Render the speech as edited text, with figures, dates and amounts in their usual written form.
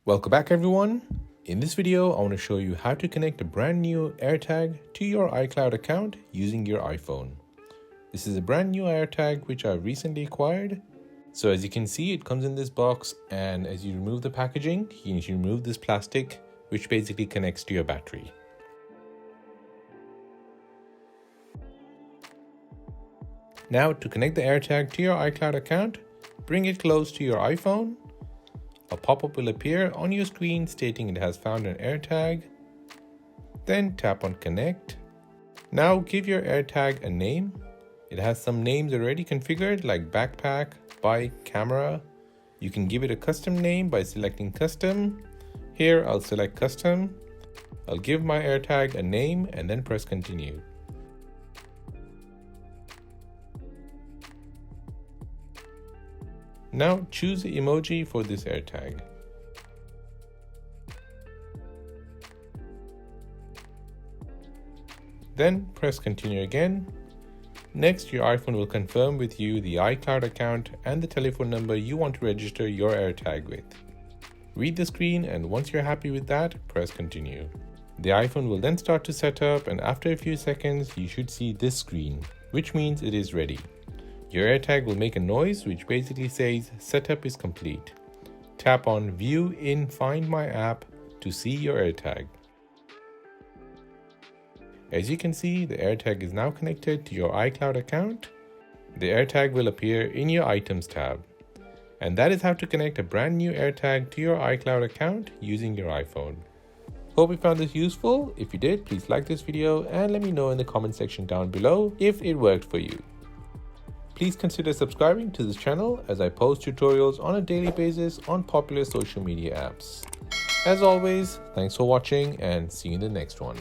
Welcome back everyone. In this video, I want to show you how to connect a brand new AirTag to your iCloud account using your iPhone. This is a brand new AirTag which I recently acquired. So as you can see, it comes in this box, and as you remove the packaging, you need to remove this plastic which basically connects to your battery. Now to connect the AirTag to your iCloud account, bring it close to your iPhone. A pop-up will appear on your screen stating it has found an AirTag. Then tap on Connect. Now give your AirTag a name. It has some names already configured like backpack, bike, camera. You can give it a custom name by selecting Custom. Here I'll select Custom. I'll give my AirTag a name and then press Continue. Now choose the emoji for this AirTag. Then press Continue again. Next, your iPhone will confirm with you the iCloud account and the telephone number you want to register your AirTag with. Read the screen, and once you're happy with that, press Continue. The iPhone will then start to set up, and after a few seconds, you should see this screen, which means it is ready. Your AirTag will make a noise which basically says setup is complete. Tap on View in Find My App to see your AirTag. As you can see, the AirTag is now connected to your iCloud account. The AirTag will appear in your Items tab. And that is how to connect a brand new AirTag to your iCloud account using your iPhone. Hope you found this useful. If you did, please like this video and let me know in the comment section down below if it worked for you. Please consider subscribing to this channel as I post tutorials on a daily basis on popular social media apps. As always, thanks for watching and see you in the next one.